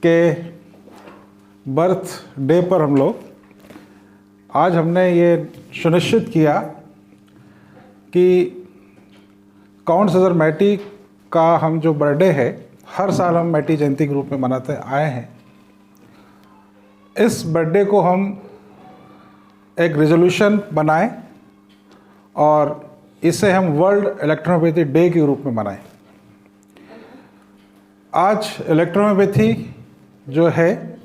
के birth day पर हम लोग आज हमने ये सुनिश्चित किया कि काउंट सीजर मैटी का हम जो बर्थडे है, हर साल हम मैटी जयंती के रूप में मनाते आए हैं। इस बर्थडे को हम एक रेजोल्यूशन बनाएं और इसे हम वर्ल्ड इलेक्ट्रोहोम्योपैथी डे के रूप में मनाएं। आज इलेक्ट्रोहोम्योपैथी जो है,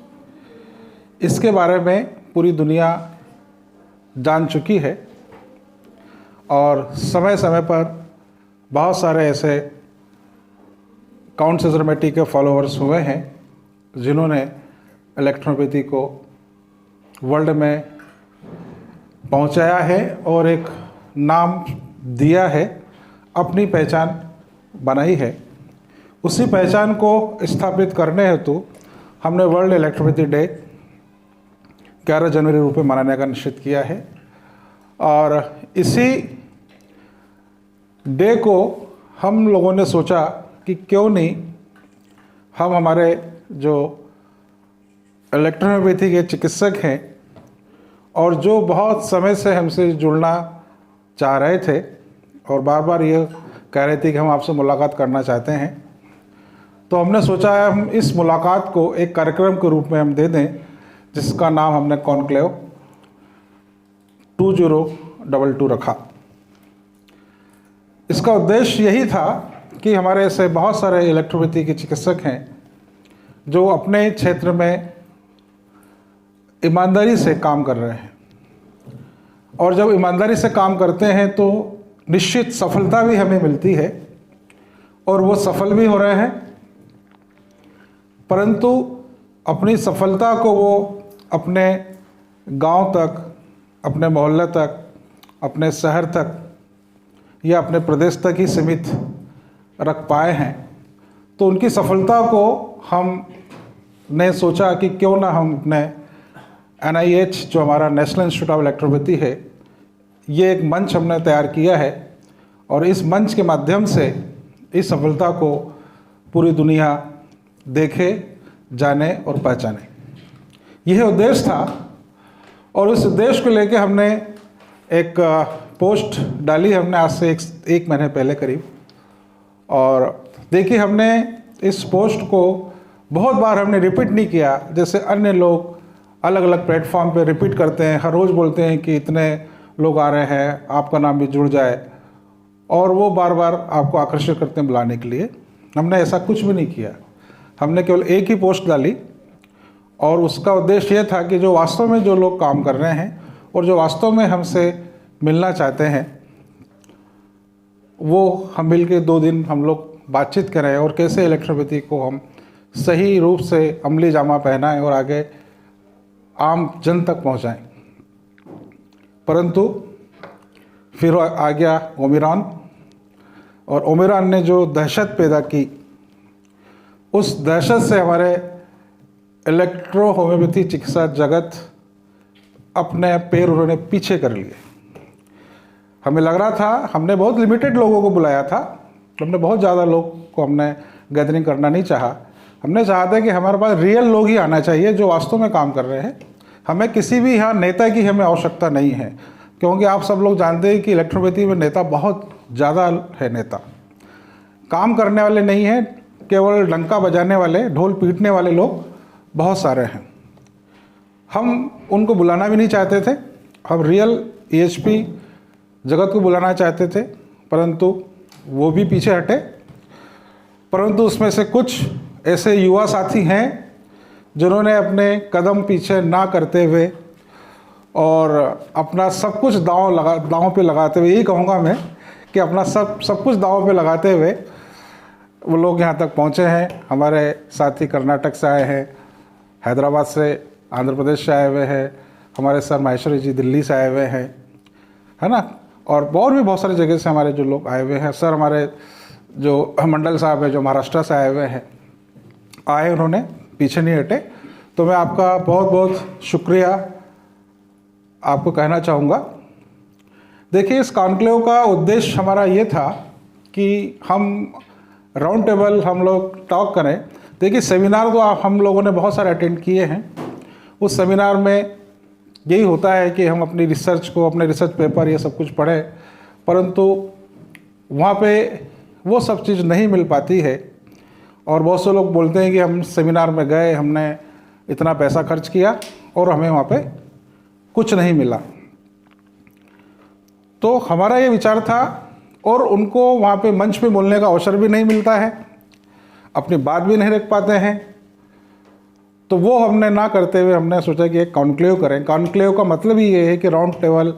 इसके बारे में पूरी दुनिया जान चुकी है और समय समय पर बहुत सारे ऐसे काउंट सीजर मैटी के फॉलोअर्स हुए हैं जिन्होंने इलेक्ट्रोहोम्योपैथी को वर्ल्ड में पहुंचाया है और एक नाम दिया है, अपनी पहचान बनाई है। उसी पहचान को स्थापित करने हेतु हमने वर्ल्ड इलेक्ट्रोहोम्योपैथी डे 11 जनवरी रूप में मनाने का निश्चित किया है। और इसी डे को हम लोगों ने सोचा कि क्यों नहीं हम हमारे जो इलेक्ट्रोहोम्योपैथी के चिकित्सक हैं और जो बहुत समय से हमसे जुड़ना चाह रहे थे और बार बार ये कह रहे थे कि हम आपसे मुलाकात करना चाहते हैं, तो हमने सोचा है हम इस मुलाकात को एक कार्यक्रम के रूप में हम दे दें, जिसका नाम हमने कॉन्क्लेव 2022 रखा। इसका उद्देश्य यही था कि हमारे ऐसे बहुत सारे इलेक्ट्रोपैथी के चिकित्सक हैं जो अपने क्षेत्र में ईमानदारी से काम कर रहे हैं, और जब ईमानदारी से काम करते हैं तो निश्चित सफलता भी हमें मिलती है और वो सफल भी हो रहे हैं। परंतु अपनी सफलता को वो अपने गांव तक, अपने मोहल्ले तक, अपने शहर तक या अपने प्रदेश तक ही सीमित रख पाए हैं। तो उनकी सफलता को हमने सोचा कि क्यों ना हम अपने NIH, जो हमारा नेशनल इंस्टीट्यूट ऑफ इलेक्ट्रोपैथी है, ये एक मंच हमने तैयार किया है और इस मंच के माध्यम से इस सफलता को पूरी दुनिया देखे, जाने और पहचाने। यह उद्देश्य था और उस उद्देश्य को लेकर हमने एक पोस्ट डाली हमने आज से एक महीने पहले करीब। और देखिए, हमने इस पोस्ट को बहुत बार हमने रिपीट नहीं किया, जैसे अन्य लोग अलग अलग प्लेटफॉर्म पे रिपीट करते हैं, हर रोज़ बोलते हैं कि इतने लोग आ रहे हैं, आपका नाम भी जुड़ जाए, और वो बार बार आपको आकर्षित करते हैं बुलाने के लिए। हमने ऐसा कुछ भी नहीं किया। हमने केवल एक ही पोस्ट डाली और उसका उद्देश्य ये था कि जो वास्तव में जो लोग काम कर रहे हैं और जो वास्तव में हमसे मिलना चाहते हैं, वो हम मिल के 2 दिन हम लोग बातचीत करें और कैसे इलेक्ट्रोपैथी को हम सही रूप से अमली जामा पहनाएं और आगे आम जन तक पहुंचाएं। परंतु फिर आ गया ओमिक्रॉन, और ओमिक्रॉन ने जो दहशत पैदा की, उस दहशत से हमारे इलेक्ट्रोहोम्योपैथी चिकित्सा जगत अपने पैर उन्होंने पीछे कर लिए। हमें लग रहा था, हमने बहुत लिमिटेड लोगों को बुलाया था, हमने बहुत ज़्यादा लोग को हमने गैदरिंग करना नहीं चाहा। हमने चाहा था कि हमारे पास रियल लोग ही आना चाहिए जो वास्तव में काम कर रहे हैं। हमें किसी भी यहाँ नेता की हमें आवश्यकता नहीं है, क्योंकि आप सब लोग जानते हैं कि इलेक्ट्रोपैथी में नेता बहुत ज़्यादा है। नेता काम करने वाले नहीं हैं, केवल डंका बजाने वाले, ढोल पीटने वाले लोग बहुत सारे हैं। हम उनको बुलाना भी नहीं चाहते थे, हम रियल EHP जगत को बुलाना चाहते थे, परंतु वो भी पीछे हटे। परंतु उसमें से कुछ ऐसे युवा साथी हैं जिन्होंने अपने कदम पीछे ना करते हुए और अपना सब कुछ दांव पे लगाते हुए, यही कहूँगा मैं कि अपना सब कुछ दांव पे लगाते हुए वो लोग यहाँ तक पहुँचे हैं। हमारे साथी कर्नाटक से आए हैं, हैदराबाद से, आंध्र प्रदेश से आए हुए हैं, हमारे सर माहेश्वरी जी दिल्ली से आए हुए हैं, है ना, और भी बहुत सारी जगह से हमारे जो लोग आए हुए हैं। सर हमारे जो मंडल साहब है, जो महाराष्ट्र से आए हुए हैं, आए, उन्होंने पीछे नहीं हटे। तो मैं आपका बहुत बहुत शुक्रिया आपको कहना चाहूँगा। देखिए, इस कॉन्क्लेव का उद्देश्य हमारा ये था कि हम राउंड टेबल हम लोग टॉक करें देखिए, सेमिनार तो हम लोगों ने बहुत सारे अटेंड किए हैं। उस सेमिनार में यही होता है कि हम अपनी रिसर्च को, अपने रिसर्च पेपर ये सब कुछ पढ़ें, परंतु वहाँ पे वो सब चीज़ नहीं मिल पाती है। और बहुत से लोग बोलते हैं कि हम सेमिनार में गए, हमने इतना पैसा खर्च किया और हमें वहाँ पे कुछ नहीं मिला। तो हमारा ये विचार था, और उनको वहाँ पे मंच पे बोलने का अवसर भी नहीं मिलता है, अपनी बात भी नहीं रख पाते हैं। तो वो हमने ना करते हुए हमने सोचा कि एक कॉन्क्लेव करें। कॉन्क्लेव का मतलब ही ये है कि राउंड टेबल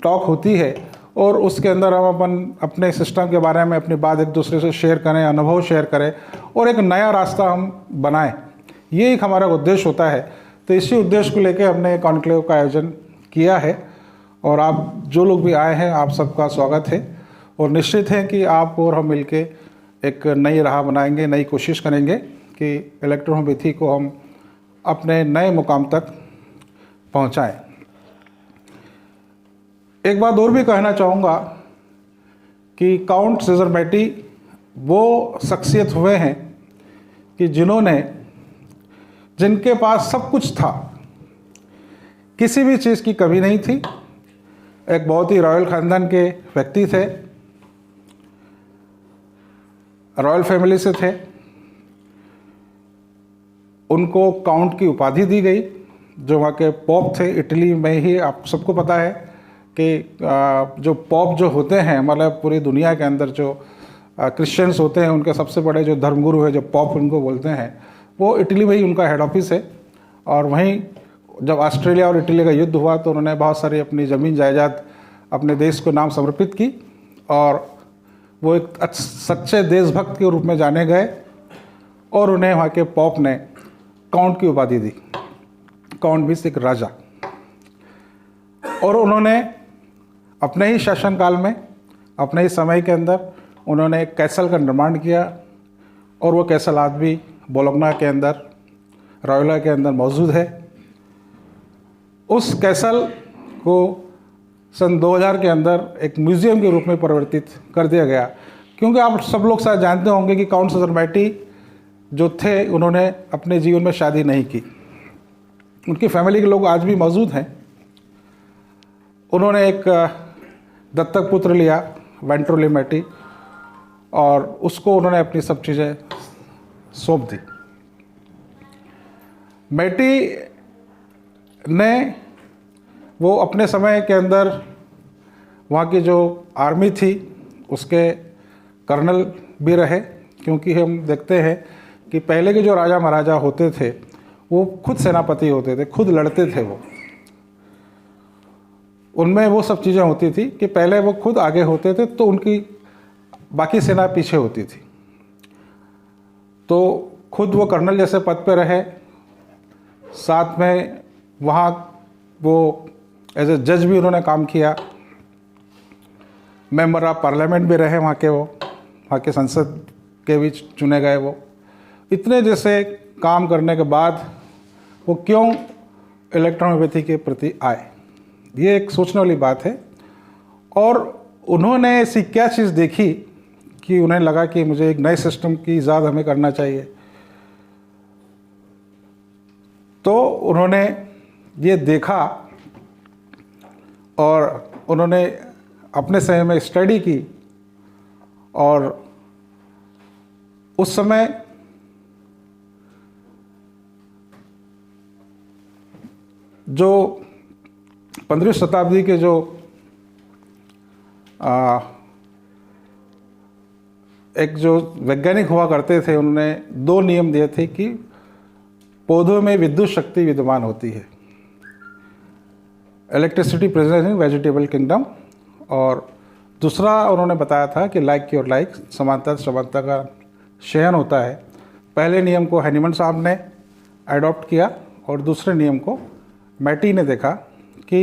टॉक होती है और उसके अंदर हम अपने सिस्टम के बारे में अपनी बात एक दूसरे से शेयर करें, अनुभव शेयर करें और एक नया रास्ता हम बनाएं। ये एक हमारा उद्देश्य होता है। तो इसी उद्देश्य को लेकर हमने कॉन्क्लेव का आयोजन किया है और आप जो लोग भी आए हैं, आप सबका स्वागत है और निश्चित है कि आप और हम मिलके एक नई राह बनाएंगे, नई कोशिश करेंगे कि इलेक्ट्रोहोम्योपैथी को हम अपने नए मुकाम तक पहुंचाएं। एक बात और भी कहना चाहूँगा कि काउंट सीजर मैटी वो शख्सियत हुए हैं कि जिनके पास सब कुछ था, किसी भी चीज़ की कमी नहीं थी। एक बहुत ही रॉयल ख़ानदान के व्यक्ति थे, रॉयल फैमिली से थे। उनको काउंट की उपाधि दी गई, जो वहाँ के पॉप थे इटली में ही। आप सबको पता है कि जो पॉप जो होते हैं, मतलब पूरी दुनिया के अंदर जो क्रिश्चियंस होते हैं, उनके सबसे बड़े जो धर्मगुरु है, जो पॉप उनको बोलते हैं, वो इटली में ही उनका हेड ऑफिस है। और वहीं जब ऑस्ट्रेलिया और इटली का युद्ध हुआ तो उन्होंने बहुत सारी अपनी ज़मीन जायदाद अपने देश को नाम समर्पित की और वो एक सच्चे देशभक्त के रूप में जाने गए और उन्हें वहाँ के पॉप ने काउंट की उपाधि दी। काउंट भी एक राजा। और उन्होंने अपने ही शासनकाल में, अपने ही समय के अंदर उन्होंने एक कैसल का निर्माण किया और वो कैसल आज भी बोलोग्ना के अंदर, रॉयला के अंदर मौजूद है। उस कैसल को सन 2000 के अंदर एक म्यूज़ियम के रूप में परिवर्तित कर दिया गया, क्योंकि आप सब लोग शायद जानते होंगे कि काउंट सीजर मैटी जो थे, उन्होंने अपने जीवन में शादी नहीं की। उनकी फैमिली के लोग आज भी मौजूद हैं। उन्होंने एक दत्तक पुत्र लिया, वेंट्रोली मैटी, और उसको उन्होंने अपनी सब चीज़ें सौंप दी। मैटी ने वो अपने समय के अंदर वहाँ की जो आर्मी थी उसके कर्नल भी रहे, क्योंकि हम देखते हैं कि पहले के जो राजा महाराजा होते थे वो खुद सेनापति होते थे, खुद लड़ते थे। वो उनमें वो सब चीज़ें होती थी कि पहले वो खुद आगे होते थे तो उनकी बाकी सेना पीछे होती थी। तो खुद वो कर्नल जैसे पद पे रहे, साथ में वहाँ वो एज ए जज भी उन्होंने काम किया, मेंबर ऑफ पार्लियामेंट भी रहे वहाँ के, वो वहाँ के संसद के भी चुने गए। वो इतने जैसे काम करने के बाद वो क्यों इलेक्ट्रोहोम्योपैथी के प्रति आए, ये एक सोचने वाली बात है। और उन्होंने ऐसी क्या चीज़ देखी कि उन्हें लगा कि मुझे एक नए सिस्टम की ईजाद हमें करना चाहिए। तो उन्होंने ये देखा और उन्होंने अपने समय में स्टडी की। और उस समय जो 15वीं शताब्दी के जो एक जो वैज्ञानिक हुआ करते थे, उन्होंने 2 नियम दिए थे कि पौधों में विद्युत शक्ति विद्यमान होती है, electricity present in vegetable kingdom. और दूसरा उन्होंने बताया था कि लाइक की और लाइक, समानता समानता का शयन होता है। पहले नियम को हैनीमन साहब ने अडॉप्ट किया और दूसरे नियम को मैटी ने देखा कि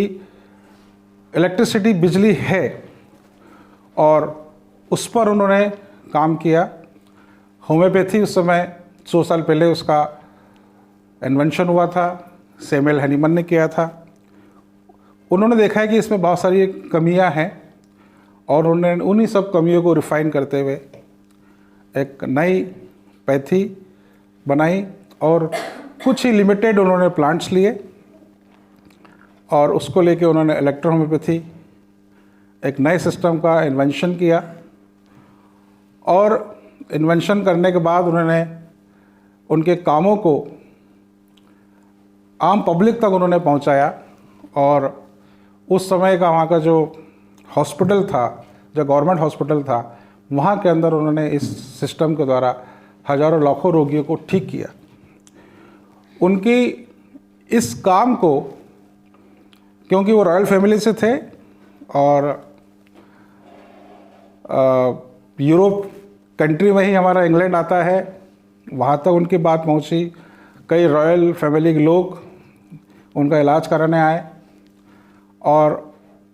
इलेक्ट्रिसिटी बिजली है, और उस पर उन्होंने काम किया। होम्योपैथी उस समय 100 साल पहले उसका इन्वेंशन हुआ था, सैमुअल हैनीमन ने किया था। उन्होंने देखा है कि इसमें बहुत सारी कमियां हैं और उन्होंने उन्हीं सब कमियों को रिफाइन करते हुए एक नई पैथी बनाई और कुछ ही लिमिटेड उन्होंने प्लांट्स लिए और उसको लेके उन्होंने इलेक्ट्रोहोम्योपैथी एक नए सिस्टम का इन्वेंशन किया। और इन्वेंशन करने के बाद उन्होंने उनके कामों को आम पब्लिक तक उन्होंने पहुंचाया। और उस समय का वहाँ का जो हॉस्पिटल था, जो गवर्नमेंट हॉस्पिटल था, वहाँ के अंदर उन्होंने इस सिस्टम के द्वारा हजारों लाखों रोगियों को ठीक किया। उनकी इस काम को, क्योंकि वो रॉयल फैमिली से थे और यूरोप कंट्री में ही हमारा इंग्लैंड आता है, वहाँ तक उनकी बात पहुँची। कई रॉयल फैमिली के लोग उनका इलाज कराने आए और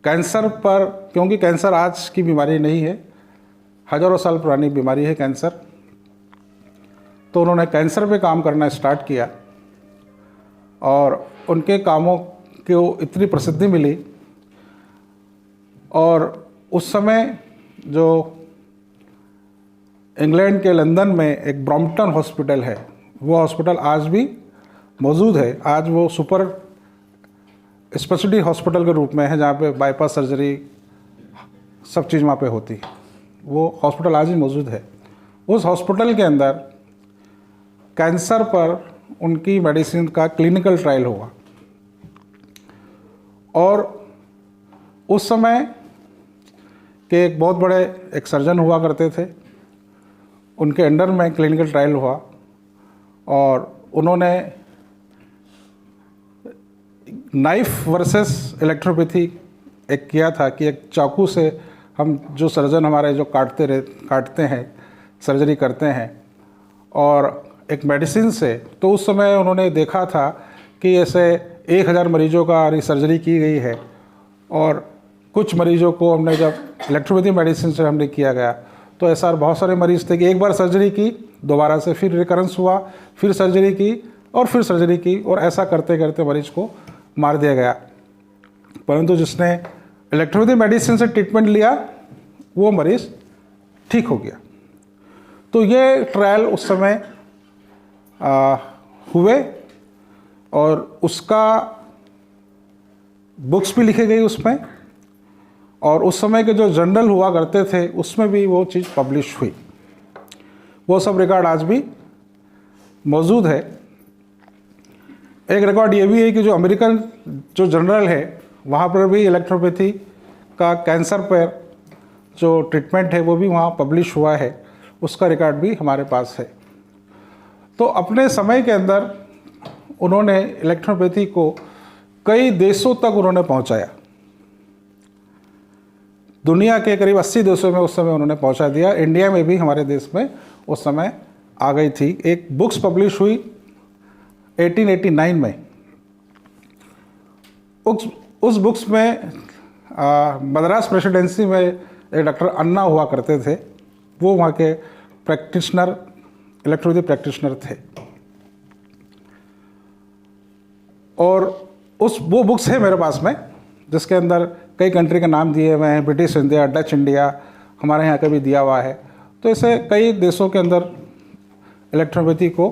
कैंसर पर, क्योंकि कैंसर आज की बीमारी नहीं है, हजारों साल पुरानी बीमारी है कैंसर, तो उन्होंने कैंसर पे काम करना स्टार्ट किया और उनके कामों को इतनी प्रसिद्धि मिली। और उस समय जो इंग्लैंड के लंदन में एक ब्रॉम्पटन हॉस्पिटल है, वो हॉस्पिटल आज भी मौजूद है। आज वो सुपर स्पेशलिटी हॉस्पिटल के रूप में है, जहाँ पे बाईपास सर्जरी सब चीज़ वहाँ पे होती है। वो हॉस्पिटल आज भी मौजूद है। उस हॉस्पिटल के अंदर कैंसर पर उनकी मेडिसिन का क्लिनिकल ट्रायल हुआ और उस समय के एक बहुत बड़े एक सर्जन हुआ करते थे, उनके अंडर में क्लिनिकल ट्रायल हुआ और उन्होंने नाइफ वर्सेस इलेक्ट्रोपैथी एक किया था कि एक चाकू से हम, जो सर्जन हमारे जो काटते हैं, सर्जरी करते हैं, और एक मेडिसिन से। तो उस समय उन्होंने देखा था कि ऐसे 1000 मरीजों का सर्जरी की गई है और कुछ मरीजों को हमने जब इलेक्ट्रोपैथी मेडिसिन से हमने किया गया तो ऐसा बहुत सारे मरीज थे कि एक बार सर्जरी की, दोबारा से फिर रिकरेंस हुआ, फिर सर्जरी की और फिर सर्जरी की, और ऐसा करते करते मरीज को मार दिया गया। परंतु जिसने इलेक्ट्रोपैथी मेडिसिन से ट्रीटमेंट लिया वो मरीज ठीक हो गया। तो ये ट्रायल उस समय हुए और उसका बुक्स भी लिखे गई उसमें, और उस समय के जो जर्नल हुआ करते थे उसमें भी वो चीज़ पब्लिश हुई। वो सब रिकॉर्ड आज भी मौजूद है। एक रिकॉर्ड ये भी है कि जो अमेरिकन जो जर्नल है वहाँ पर भी इलेक्ट्रोपैथी का कैंसर पर जो ट्रीटमेंट है वो भी वहाँ पब्लिश हुआ है, उसका रिकॉर्ड भी हमारे पास है। तो अपने समय के अंदर उन्होंने इलेक्ट्रोपैथी को कई देशों तक उन्होंने पहुँचाया। दुनिया के करीब 80 देशों में उस समय उन्होंने पहुँचा दिया। इंडिया में भी, हमारे देश में उस समय आ गई थी। एक बुक्स पब्लिश हुई 1889 में। उस बुक्स में मद्रास प्रेसिडेंसी में एक डॉक्टर अन्ना हुआ करते थे, वो वहाँ के प्रैक्टिशनर, इलेक्ट्रोपैथी प्रैक्टिशनर थे। और वो बुक्स है मेरे पास में, जिसके अंदर कई कंट्री के नाम दिए हुए हैं, ब्रिटिश इंडिया, डच इंडिया, हमारे यहाँ का भी दिया हुआ है। तो ऐसे कई देशों के अंदर इलेक्ट्रोपैथी को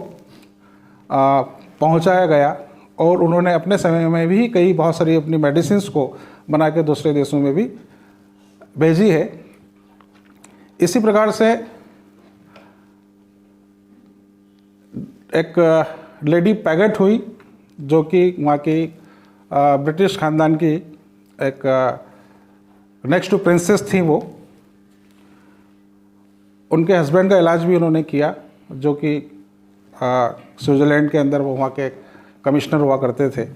पहुँचाया गया और उन्होंने अपने समय में भी कई बहुत सारी अपनी मेडिसिन्स को बना के दूसरे देशों में भी भेजी है। इसी प्रकार से एक लेडी पैगेट हुई, जो कि वहाँ की ब्रिटिश ख़ानदान की एक नेक्स्ट टू प्रिंसेस थी। वो, उनके हस्बैंड का इलाज भी उन्होंने किया, जो कि स्विट्ज़रलैंड के अंदर वो वहाँ के कमिश्नर हुआ करते थे।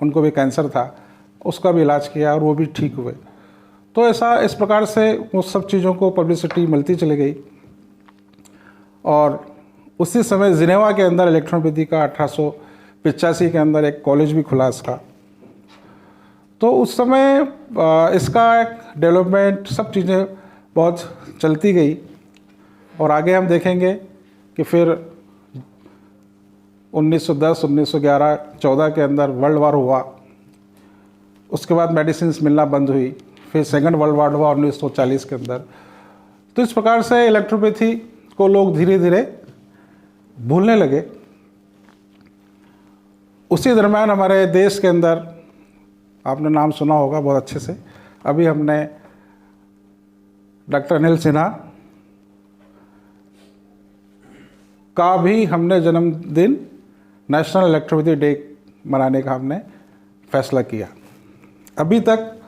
उनको भी कैंसर था, उसका भी इलाज किया और वो भी ठीक हुए। तो ऐसा इस प्रकार से उस सब चीज़ों को पब्लिसिटी मिलती चली गई। और उसी समय जिनेवा के अंदर इलेक्ट्रोपैथी का 1885 के अंदर एक कॉलेज भी खुला इसका। तो उस समय इसका एक डेवलपमेंट, सब चीज़ें बहुत चलती गई और आगे हम देखेंगे कि फिर 1910, 1911, 14 के अंदर वर्ल्ड वार हुआ। उसके बाद मेडिसिन मिलना बंद हुई। फिर सेकंड वर्ल्ड वार हुआ 1940 के अंदर। तो इस प्रकार से इलेक्ट्रोपैथी को लोग धीरे धीरे भूलने लगे उसी दरम्यान हमारे देश के अंदर आपने नाम सुना होगा बहुत अच्छे से, अभी हमने डॉक्टर अनिल सिन्हा का भी हमने जन्मदिन नेशनल इलेक्ट्रोपैथी डे मनाने का हमने फैसला किया। अभी तक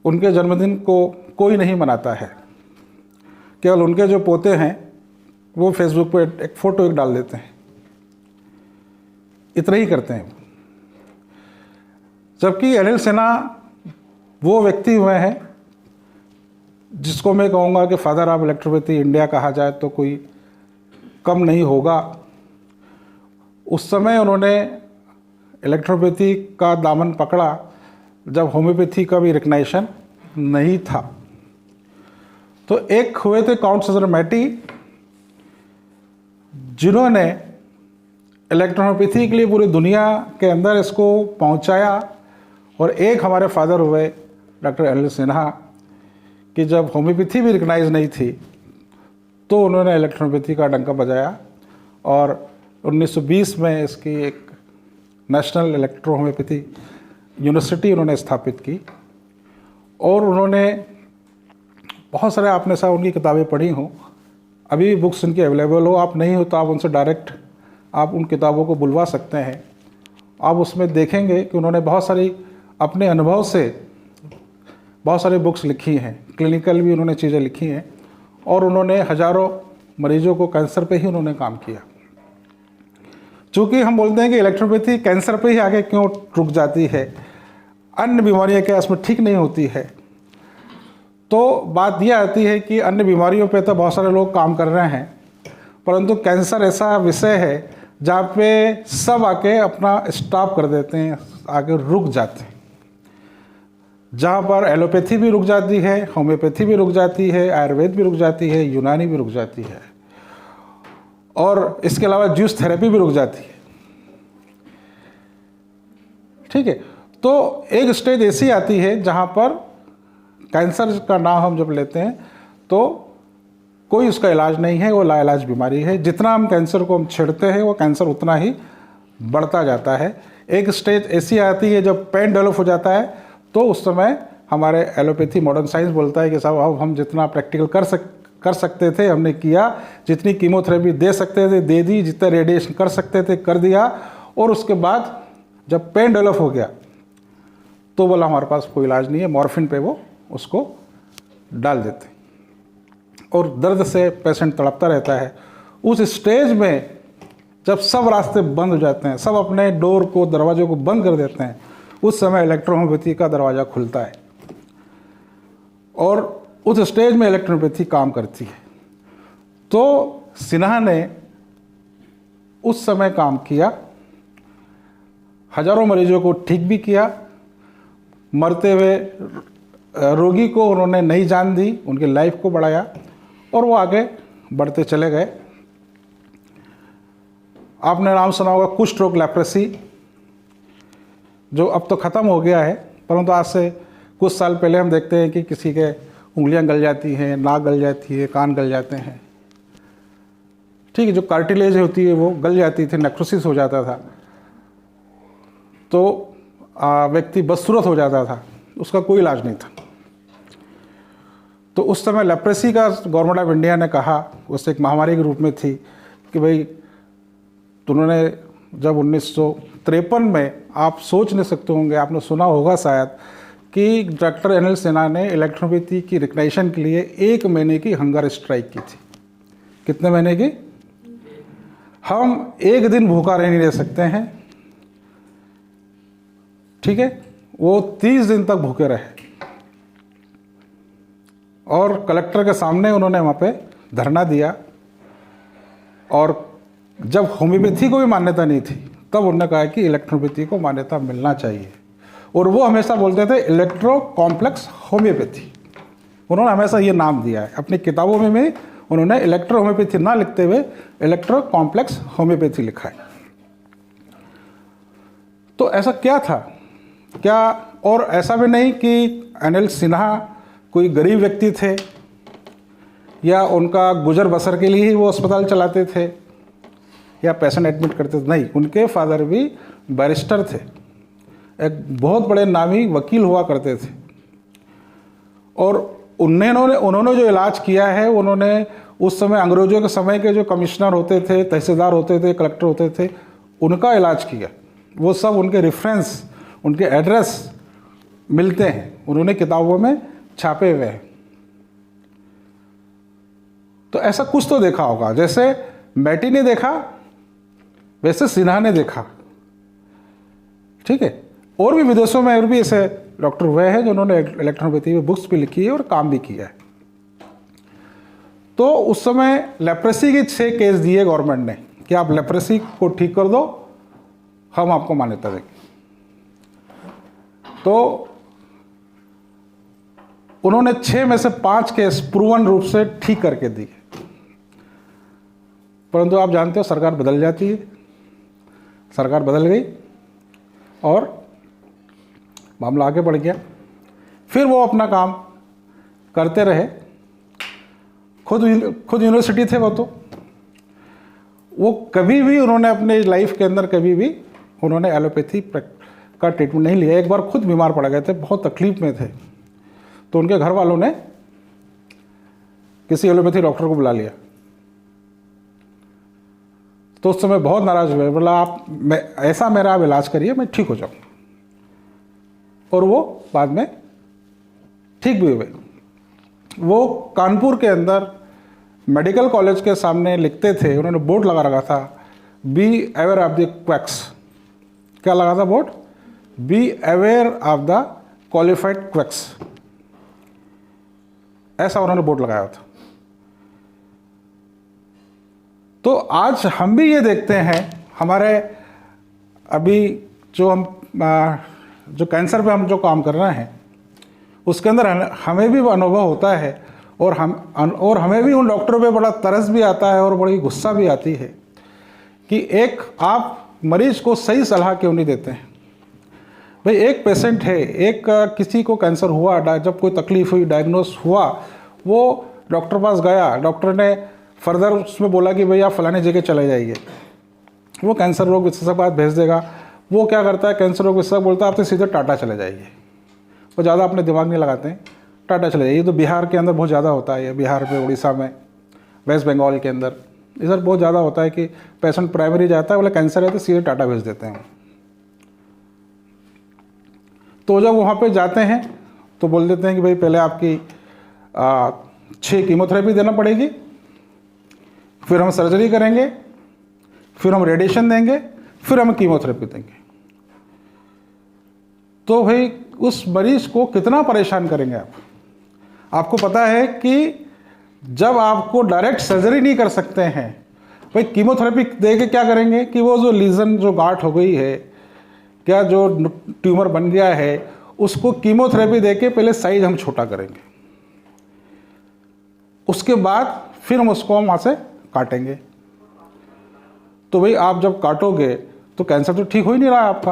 उनके जन्मदिन को कोई नहीं मनाता है, केवल उनके जो पोते हैं वो फेसबुक पे एक फ़ोटो डाल देते हैं, इतना ही करते हैं। जबकि अनिल सिन्हा वो व्यक्ति हुए हैं जिसको मैं कहूँगा कि फादर ऑफ इलेक्ट्रोपैथी इंडिया कहा जाए तो कोई कम नहीं होगा। उस समय उन्होंने इलेक्ट्रोपैथी का दामन पकड़ा जब होम्योपैथी का भी रिकग्नाइजेशन नहीं था। तो एक हुए थे काउंट सेजर मैटी, जिन्होंने इलेक्ट्रोपैथी के लिए पूरी दुनिया के अंदर इसको पहुंचाया, और एक हमारे फादर हुए डॉक्टर अनिल सिन्हा कि जब होम्योपैथी भी रिकग्नाइज नहीं थी तो उन्होंने इलेक्ट्रोपैथी का डंका बजाया और 1920 में इसकी एक नेशनल इलेक्ट्रो होम्योपैथी यूनिवर्सिटी उन्होंने स्थापित की। और उन्होंने बहुत सारे, आपने साहब उनकी किताबें पढ़ी हों, अभी भी बुक्स उनकी अवेलेबल हो, आप नहीं हो तो आप उनसे डायरेक्ट आप उन किताबों को बुलवा सकते हैं। आप उसमें देखेंगे कि उन्होंने बहुत सारी अपने अनुभव से बहुत सारी बुक्स लिखी हैं, क्लिनिकल भी उन्होंने चीज़ें लिखी हैं, और उन्होंने हज़ारों मरीजों को कैंसर पे ही उन्होंने काम किया। चूँकि हम बोलते हैं कि इलेक्ट्रोपैथी कैंसर पे ही आगे क्यों रुक जाती है, अन्य बीमारियाँ क्या इसमें ठीक नहीं होती है, तो बात यह आती है कि अन्य बीमारियों पे तो बहुत सारे लोग काम कर रहे हैं, परंतु कैंसर ऐसा विषय है जहाँ पे सब आके अपना स्टॉप कर देते हैं, आगे रुक जाते हैं। जहाँ पर एलोपैथी भी रुक जाती है, होम्योपैथी भी रुक जाती है, आयुर्वेद भी रुक जाती है, यूनानी भी रुक जाती है, और इसके अलावा ज्यूस थेरेपी भी रुक जाती है। ठीक है, तो एक स्टेज ऐसी आती है जहाँ पर कैंसर का नाम हम जब लेते हैं तो कोई उसका इलाज नहीं है, वो लाइलाज बीमारी है। जितना हम कैंसर को हम छेड़ते हैं वो कैंसर उतना ही बढ़ता जाता है। एक स्टेज ऐसी आती है जब पेन डेवलप हो जाता है, तो उस समय हमारे एलोपैथी मॉडर्न साइंस बोलता है कि साहब अब हम जितना प्रैक्टिकल कर सकते थे हमने किया, जितनी कीमोथेरेपी दे सकते थे दे दी, जितना रेडिएशन कर सकते थे कर दिया, और उसके बाद जब पेन डेवलप हो गया तो बोला हमारे पास कोई इलाज नहीं है, मॉर्फिन पे वो उसको डाल देते और दर्द से पेशेंट तड़पता रहता है। उस स्टेज में जब सब रास्ते बंद हो जाते हैं, सब अपने डोर को, दरवाजों को बंद कर देते हैं, उस समय इलेक्ट्रोहोम्योपैथी का दरवाज़ा खुलता है और उस स्टेज में इलेक्ट्रोहोम्योपैथी काम करती है। तो सिन्हा ने उस समय काम किया, हजारों मरीजों को ठीक भी किया, मरते हुए रोगी को उन्होंने नई जान दी, उनकी लाइफ को बढ़ाया और वो आगे बढ़ते चले गए। आपने नाम सुना होगा कुष्ठ रोग, लेप्रेसी, जो अब तो ख़त्म हो गया है, परंतु आज से कुछ साल पहले हम देखते हैं कि किसी के उंगलियां गल जाती हैं, नाक गल जाती है, कान गल जाते हैं। ठीक है, जो कार्टिलेज होती है वो गल जाती थी, नेक्रोसिस हो जाता था, तो व्यक्ति बदसूरत हो जाता था, उसका कोई इलाज नहीं था। तो उस समय लेप्रेसी का गवर्नमेंट ऑफ इंडिया ने कहा, उससे एक महामारी के रूप में थी कि भाई, तो उन्होंने जब 1953 में, आप सोच नहीं सकते होंगे, आपने सुना होगा शायद, कि डॉक्टर अनिल सिन्हा ने इलेक्ट्रोपैथी की रिकग्निशन के लिए 1 महीने की हंगर स्ट्राइक की थी। कितने महीने की? हम एक दिन भूखा नहीं रह सकते हैं, ठीक है, वो 30 दिन तक भूखे रहे और कलेक्टर के सामने उन्होंने वहाँ पे धरना दिया। और जब होम्योपैथी को भी मान्यता नहीं थी तब उन्होंने कहा कि इलेक्ट्रोपैथी को मान्यता मिलना चाहिए, और वो हमेशा बोलते थे इलेक्ट्रो कॉम्प्लेक्स होम्योपैथी। उन्होंने हमेशा ये नाम दिया है, अपनी किताबों में भी उन्होंने इलेक्ट्रो होम्योपैथी ना लिखते हुए इलेक्ट्रो कॉम्प्लेक्स होम्योपैथी लिखा है। तो ऐसा क्या था, क्या, और ऐसा भी नहीं कि अनिल सिन्हा कोई गरीब व्यक्ति थे या उनका गुजर बसर के लिए ही वो अस्पताल चलाते थे, या पेशेंट एडमिट करते थे, नहीं, उनके फादर भी बैरिस्टर थे, एक बहुत बड़े नामी वकील हुआ करते थे। और उन्होंने जो इलाज किया है, उन्होंने उस समय अंग्रेजों के समय के जो कमिश्नर होते थे, तहसीलदार होते थे, कलेक्टर होते थे, उनका इलाज किया। वो सब उनके रेफरेंस, उनके एड्रेस मिलते हैं, उन्होंने किताबों में छापे हुए हैं। तो ऐसा कुछ तो देखा होगा, जैसे मैटी ने देखा वैसे सिन्हा ने देखा, ठीक है। और भी विदेशों में और भी ऐसे डॉक्टर हुए हैं जिन्होंने इलेक्ट्रोपैथी में बुक्स भी लिखी है और काम भी किया है। तो उस समय लेप्रेसी के 6 केस दिए गवर्नमेंट ने कि आप लेप्रेसी को ठीक कर दो, हम आपको मान्यता देंगे। तो उन्होंने 6 में से 5 केस प्रूवन रूप से ठीक करके दिए। परंतु आप जानते हो सरकार बदल जाती है, सरकार बदल गई और मामला आगे बढ़ गया। फिर वो अपना काम करते रहे, खुद यूनिवर्सिटी थे वो कभी भी उन्होंने अपने लाइफ के अंदर कभी भी उन्होंने एलोपैथी का ट्रीटमेंट नहीं लिया। एक बार खुद बीमार पड़ गए थे, बहुत तकलीफ में थे, तो उनके घर वालों ने किसी एलोपैथी डॉक्टर को बुला लिया। तो उस समय बहुत नाराज हुए, बोला आप ऐसा मेरा आप इलाज करिए, मैं ठीक हो जाऊँ। और वो बाद में ठीक भी हुए। वो कानपुर के अंदर मेडिकल कॉलेज के सामने लिखते थे, उन्होंने बोर्ड लगा रखा था, be aware of the quacks. क्या लगा था board? Be aware of the qualified quacks, ऐसा उन्होंने बोर्ड लगाया था। तो आज हम भी ये देखते हैं, हमारे अभी जो कैंसर पे हम जो काम कर रहे हैं उसके अंदर हमें भी अनुभव होता है और हमें भी उन डॉक्टरों पे बड़ा तरस भी आता है और बड़ी गुस्सा भी आती है कि एक आप मरीज को सही सलाह क्यों नहीं देते हैं। भाई एक पेशेंट है, एक किसी को कैंसर हुआ, जब कोई तकलीफ हुई, डायग्नोस हुआ, वो डॉक्टर पास गया, डॉक्टर ने फर्दर उसमें बोला कि भाई आप फलाने जगह चले जाइए, वो कैंसर रोग विशेषज्ञ के पास भेज देगा। वो क्या करता है, कैंसर रोग विशेषज्ञ बोलता है आप तो सीधे टाटा चले जाइए, वो ज़्यादा अपने दिमाग नहीं लगाते हैं, टाटा चले जाइए। तो बिहार के अंदर बहुत ज़्यादा होता है, ये बिहार में, उड़ीसा में, वेस्ट बंगाल के अंदर इधर बहुत ज़्यादा होता है कि पेशेंट प्राइमरी जाता है, बोले कैंसर है तो सीधे टाटा भेज देते हैं। तो जब वहाँ पे जाते हैं तो बोल देते हैं कि भाई पहले आपकी 6 कीमोथेरेपी देना पड़ेगी, फिर हम सर्जरी करेंगे, फिर हम रेडिएशन देंगे, फिर हम कीमोथेरेपी देंगे। तो भाई उस मरीज को कितना परेशान करेंगे आप? आपको पता है कि जब आपको डायरेक्ट सर्जरी नहीं कर सकते हैं, भाई कीमोथेरेपी दे के क्या करेंगे कि वो जो लीजन, जो गांठ हो गई है, क्या जो ट्यूमर बन गया है, उसको कीमोथेरेपी दे के पहले साइज हम छोटा करेंगे, उसके बाद फिर हम उसको वहाँ से काटेंगे। तो भाई आप जब काटोगे तो कैंसर तो ठीक हो ही नहीं रहा है आपका।